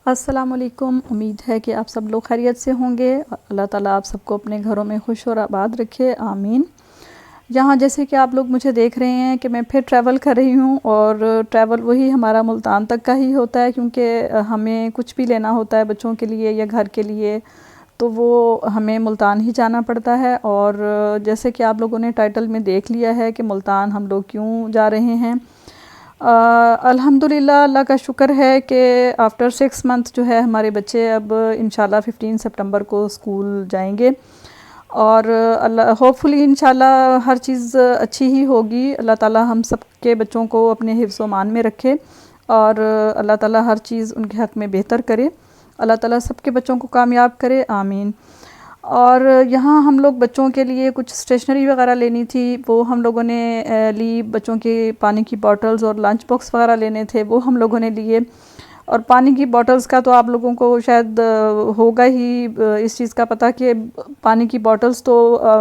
अस्सलामुअलैकुम। उम्मीद है कि आप सब लोग खैरियत से होंगे। अल्लाह ताला आप सबको अपने घरों में खुश और आबाद रखे, आमीन। यहाँ जैसे कि आप लोग मुझे देख रहे हैं कि मैं फिर ट्रैवल कर रही हूँ और ट्रैवल वही हमारा मुल्तान तक का ही होता है, क्योंकि हमें कुछ भी लेना होता है बच्चों के लिए या घर के लिए तो वो हमें मुल्तान ही जाना पड़ता है। और जैसे कि आप लोगों ने टाइटल में देख लिया है कि मुल्तान हम लोग क्यों जा रहे हैं। अल्हम्दुलिल्लाह, अल्लाह का शुक्र है कि आफ्टर 6 मंथ जो है हमारे बच्चे अब इंशाल्लाह 15 सितंबर को स्कूल जाएंगे और अल्लाह होपफुली इंशाल्लाह हर चीज़ अच्छी ही होगी। अल्लाह ताला हम सब के बच्चों को अपने हिफ्ज़ व मान में रखे और अल्लाह ताला हर चीज़ उनके हक़ में बेहतर करे। अल्लाह ताला सब के बच्चों को कामयाब करे, आमीन। और यहाँ हम लोग बच्चों के लिए कुछ स्टेशनरी वगैरह लेनी थी, वो हम लोगों ने ली। बच्चों के पानी की बॉटल्स और लंच बॉक्स वगैरह लेने थे, वो हम लोगों ने लिए। और पानी की बॉटल्स का तो आप लोगों को शायद होगा ही इस चीज़ का पता कि पानी की बॉटल्स तो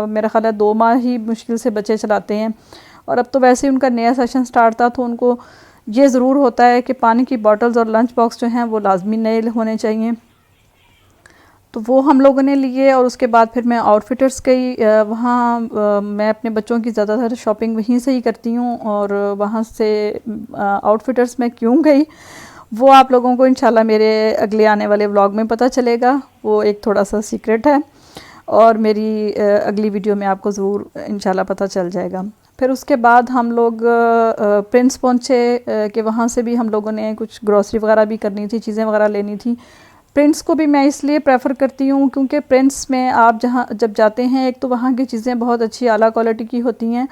मेरा ख़्याल है 2 माह ही मुश्किल से बच्चे चलाते हैं। और अब तो वैसे ही उनका नया सेशन स्टार्ट था, तो उनको ये ज़रूर होता है कि पानी की बॉटल्स और लंच बॉक्स जो हैं वो लाजमी नए होने चाहिए। तो वो हम लोगों ने लिए और उसके बाद फिर मैं आउटफिटर्स गई। वहाँ मैं अपने बच्चों की ज़्यादातर शॉपिंग वहीं से ही करती हूँ और वहाँ से आउटफिटर्स में क्यों गई वो आप लोगों को इंशाल्लाह मेरे अगले आने वाले व्लॉग में पता चलेगा। वो एक थोड़ा सा सीक्रेट है और मेरी अगली वीडियो में आपको ज़रूर इंशाल्लाह पता चल जाएगा। फिर उसके बाद हम लोग प्रिंस पहुँचे कि वहाँ से भी हम लोगों ने कुछ ग्रॉसरी वगैरह भी करनी थी, चीज़ें वगैरह लेनी थी। प्रिंट्स को भी मैं इसलिए प्रेफर करती हूँ क्योंकि प्रिंट्स में आप जहाँ जब जाते हैं, एक तो वहाँ की चीज़ें बहुत अच्छी आला क्वालिटी की होती हैं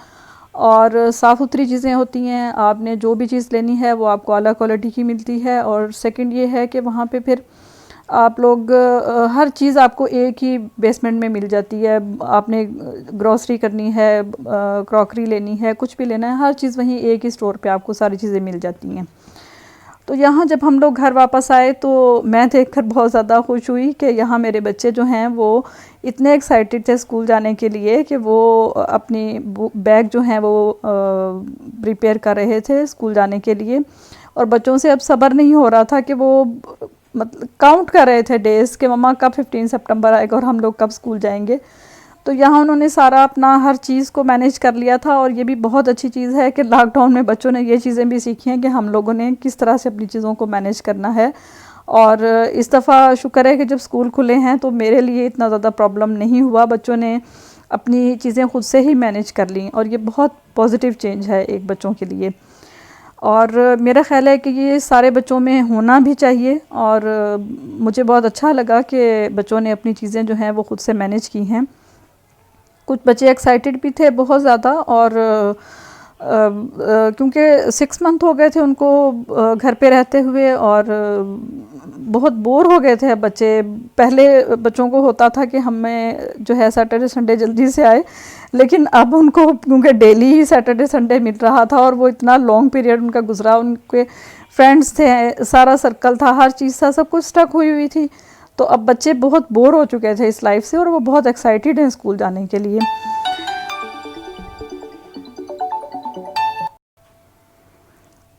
और साफ़ सुथरी चीज़ें होती हैं। आपने जो भी चीज़ लेनी है वो आपको आला क्वालिटी की मिलती है। और सेकंड ये है कि वहाँ पे फिर आप लोग हर चीज़ आपको एक ही बेसमेंट में मिल जाती है। आपने ग्रॉसरी करनी है, क्रॉकरी लेनी है, कुछ भी लेना है, हर चीज़ वहीं एक ही स्टोर पे आपको सारी चीज़ें मिल जाती हैं। तो यहाँ जब हम लोग घर वापस आए तो मैं देखकर बहुत ज़्यादा खुश हुई कि यहाँ मेरे बच्चे जो हैं वो इतने एक्साइटेड थे स्कूल जाने के लिए कि वो अपनी बैग जो हैं वो प्रिपेयर कर रहे थे स्कूल जाने के लिए। और बच्चों से अब सब्र नहीं हो रहा था कि वो मतलब काउंट कर रहे थे डेज़ कि मम्मा कब 15 सितंबर आएगा और हम लोग कब स्कूल जाएंगे। तो यहाँ उन्होंने सारा अपना हर चीज़ को मैनेज कर लिया था। और ये भी बहुत अच्छी चीज़ है कि लॉकडाउन में बच्चों ने ये चीज़ें भी सीखी हैं कि हम लोगों ने किस तरह से अपनी चीज़ों को मैनेज करना है। और इस दफ़ा शुक्र है कि जब स्कूल खुले हैं तो मेरे लिए इतना ज़्यादा प्रॉब्लम नहीं हुआ, बच्चों ने अपनी चीज़ें खुद से ही मैनेज कर लीं और ये बहुत पॉजिटिव चेंज है एक बच्चों के लिए। और मेरा ख़्याल है कि ये सारे बच्चों में होना भी चाहिए। और मुझे बहुत अच्छा लगा कि बच्चों ने अपनी चीज़ें जो हैं वो खुद से मैनेज की हैं। कुछ बच्चे एक्साइटेड भी थे बहुत ज़्यादा और क्योंकि 6 मंथ हो गए थे उनको घर पे रहते हुए और बहुत बोर हो गए थे बच्चे। पहले बच्चों को होता था कि हमें जो है सैटरडे संडे जल्दी से आए, लेकिन अब उनको क्योंकि डेली ही सैटरडे संडे मिल रहा था और वो इतना लॉन्ग पीरियड उनका गुजरा, उनके फ्रेंड्स थे, सारा सर्कल था, हर चीज़ था, सब कुछ स्टक हुई हुई थी। तो अब बच्चे बहुत बोर हो चुके थे इस लाइफ से और वो बहुत एक्साइटेड हैं स्कूल जाने के लिए।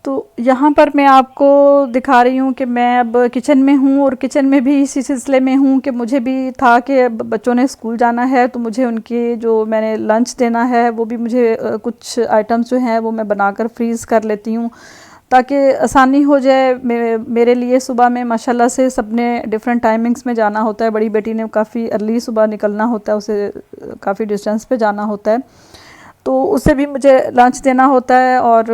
तो यहाँ पर मैं आपको दिखा रही हूँ कि मैं अब किचन में हूँ और किचन में भी इसी सिलसिले में हूँ कि मुझे भी था कि अब बच्चों ने स्कूल जाना है तो मुझे उनके जो मैंने लंच देना है वो भी मुझे कुछ आइटम्स जो हैं वो मैं बनाकर फ्रीज़ कर लेती हूँ ताकि आसानी हो जाए मेरे लिए। सुबह में माशाल्लाह से सबने डिफरेंट टाइमिंग्स में जाना होता है। बड़ी बेटी ने काफ़ी अर्ली सुबह निकलना होता है, उसे काफ़ी डिस्टेंस पे जाना होता है, तो उसे भी मुझे लंच देना होता है और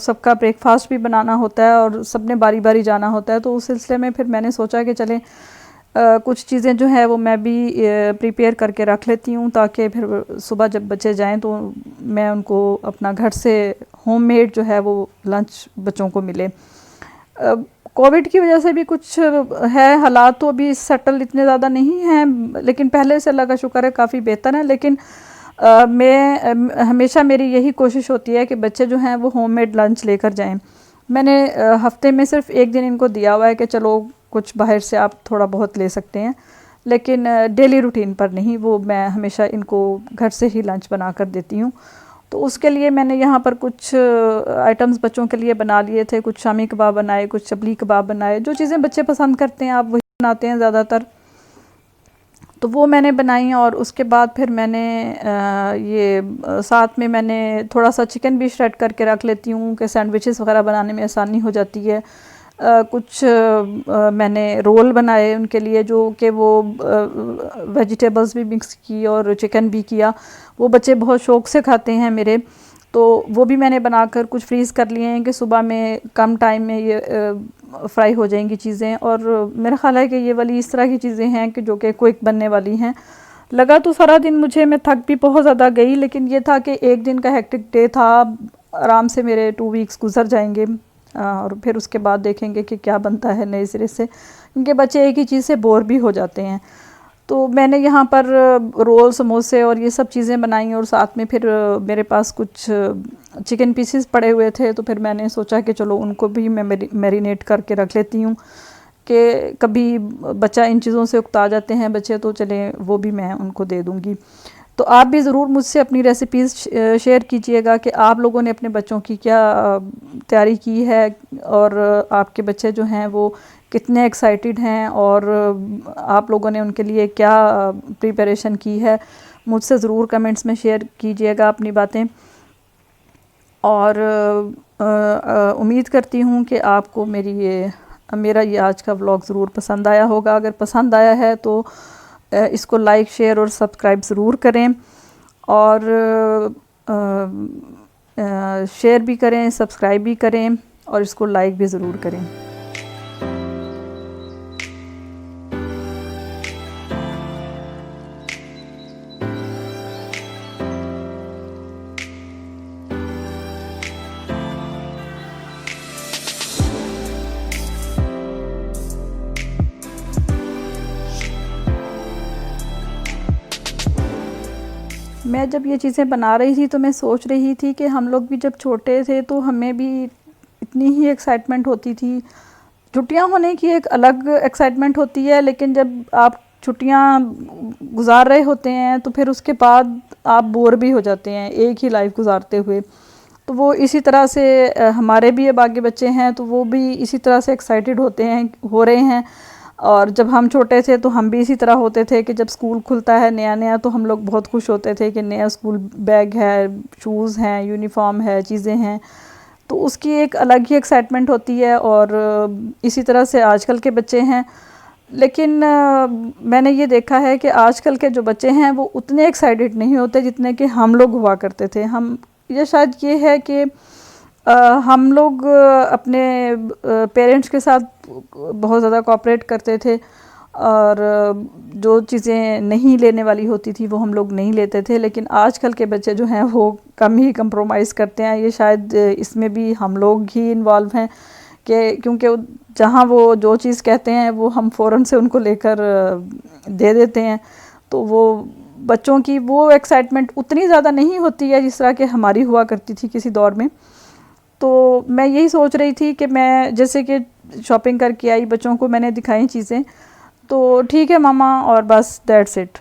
सबका ब्रेकफास्ट भी बनाना होता है और सबने बारी बारी जाना होता है। तो उस सिलसिले में फिर मैंने सोचा कि चलें कुछ चीज़ें जो है वो मैं भी प्रिपेयर करके रख लेती हूँ ताकि फिर सुबह जब बच्चे जाएं तो मैं उनको अपना घर से होममेड जो है वो लंच बच्चों को मिले। कोविड की वजह से भी कुछ है, हालात तो अभी सेटल इतने ज़्यादा नहीं हैं, लेकिन पहले से अल्लाह का शुक्र है काफ़ी बेहतर है। लेकिन मैं हमेशा मेरी यही कोशिश होती है कि बच्चे जो हैं वो होममेड लंच लेकर जाएं। मैंने हफ्ते में सिर्फ एक दिन इनको दिया हुआ है कि चलो कुछ बाहर से आप थोड़ा बहुत ले सकते हैं, लेकिन डेली रूटीन पर नहीं, वो मैं हमेशा इनको घर से ही लंच बना कर देती हूँ। तो उसके लिए मैंने यहाँ पर कुछ आइटम्स बच्चों के लिए बना लिए थे। कुछ शामी कबाब बनाए, कुछ चपली कबाब बनाए, जो चीज़ें बच्चे पसंद करते हैं आप वही बनाते हैं ज़्यादातर। तो वो मैंने बनाई और उसके बाद फिर मैंने साथ में मैंने थोड़ा सा चिकन भी श्रेड करके रख लेती हूँ कि सैंडविचेस वगैरह बनाने में आसानी हो जाती है। कुछ मैंने रोल बनाए उनके लिए, जो कि वो वेजिटेबल्स भी मिक्स की और चिकन भी किया। वो बच्चे बहुत शौक़ से खाते हैं मेरे, तो वो भी मैंने बनाकर कुछ फ्रीज़ कर लिए हैं कि सुबह में कम टाइम में ये फ्राई हो जाएंगी चीज़ें। और मेरा ख़्याल है कि ये वाली इस तरह की चीज़ें हैं कि जो कि क्विक बनने वाली हैं। लगा तो सारा दिन मुझे, मैं थक भी बहुत ज़्यादा गई, लेकिन ये था कि एक दिन का हेक्टिक डे था, आराम से मेरे 2 वीक्स गुजर जाएंगे और फिर उसके बाद देखेंगे कि क्या बनता है नए सिरे से, क्योंकि बच्चे एक ही चीज़ से बोर भी हो जाते हैं। तो मैंने यहाँ पर रोल, समोसे और ये सब चीज़ें बनाई और साथ में फिर मेरे पास कुछ चिकन पीसेस पड़े हुए थे, तो फिर मैंने सोचा कि चलो उनको भी मैं मैरिनेट करके रख लेती हूँ कि कभी बच्चा इन चीज़ों से उकता जाते हैं बच्चे, तो चले वो भी मैं उनको दे दूँगी। तो आप भी ज़रूर मुझसे अपनी रेसिपीज़ शेयर कीजिएगा कि आप लोगों ने अपने बच्चों की क्या तैयारी की है और आपके बच्चे जो हैं वो कितने एक्साइटेड हैं और आप लोगों ने उनके लिए क्या प्रिपरेशन की है। मुझसे ज़रूर कमेंट्स में शेयर कीजिएगा अपनी बातें। और उम्मीद करती हूँ कि आपको मेरा ये आज का व्लॉग ज़रूर पसंद आया होगा। अगर पसंद आया है तो इसको लाइक, शेयर और सब्सक्राइब ज़रूर करें और शेयर भी करें, सब्सक्राइब भी करें और इसको लाइक भी ज़रूर करें। मैं जब ये चीज़ें बना रही थी तो मैं सोच रही थी कि हम लोग भी जब छोटे थे तो हमें भी इतनी ही एक्साइटमेंट होती थी। छुट्टियां होने की एक अलग एक्साइटमेंट होती है, लेकिन जब आप छुट्टियां गुजार रहे होते हैं तो फिर उसके बाद आप बोर भी हो जाते हैं एक ही लाइफ गुजारते हुए। तो वो इसी तरह से हमारे भी अब आगे बच्चे हैं तो वो भी इसी तरह से एक्साइटेड हो रहे हैं। और जब हम छोटे थे तो हम भी इसी तरह होते थे कि जब स्कूल खुलता है नया नया तो हम लोग बहुत खुश होते थे कि नया स्कूल बैग है, शूज़ हैं, यूनिफॉर्म है, चीज़ें हैं, तो उसकी एक अलग ही एक्साइटमेंट होती है। और इसी तरह से आजकल के बच्चे हैं, लेकिन मैंने ये देखा है कि आजकल के जो बच्चे हैं वो उतने एक्साइटेड नहीं होते जितने कि हम लोग हुआ करते थे। ये शायद ये है कि हम लोग अपने पेरेंट्स के साथ बहुत ज़्यादा कोऑपरेट करते थे और जो चीज़ें नहीं लेने वाली होती थी वो हम लोग नहीं लेते थे, लेकिन आजकल के बच्चे जो हैं वो कम ही कंप्रोमाइज़ करते हैं। ये शायद इसमें भी हम लोग ही इन्वॉल्व हैं कि क्योंकि जहाँ वो जो चीज़ कहते हैं वो हम फ़ौरन से उनको लेकर दे देते हैं, तो वो बच्चों की वो एक्साइटमेंट उतनी ज़्यादा नहीं होती है जिस तरह कि हमारी हुआ करती थी किसी दौर में। तो मैं यही सोच रही थी कि मैं जैसे कि शॉपिंग करके आई, बच्चों को मैंने दिखाई चीज़ें, तो ठीक है मामा और बस दैट्स इट।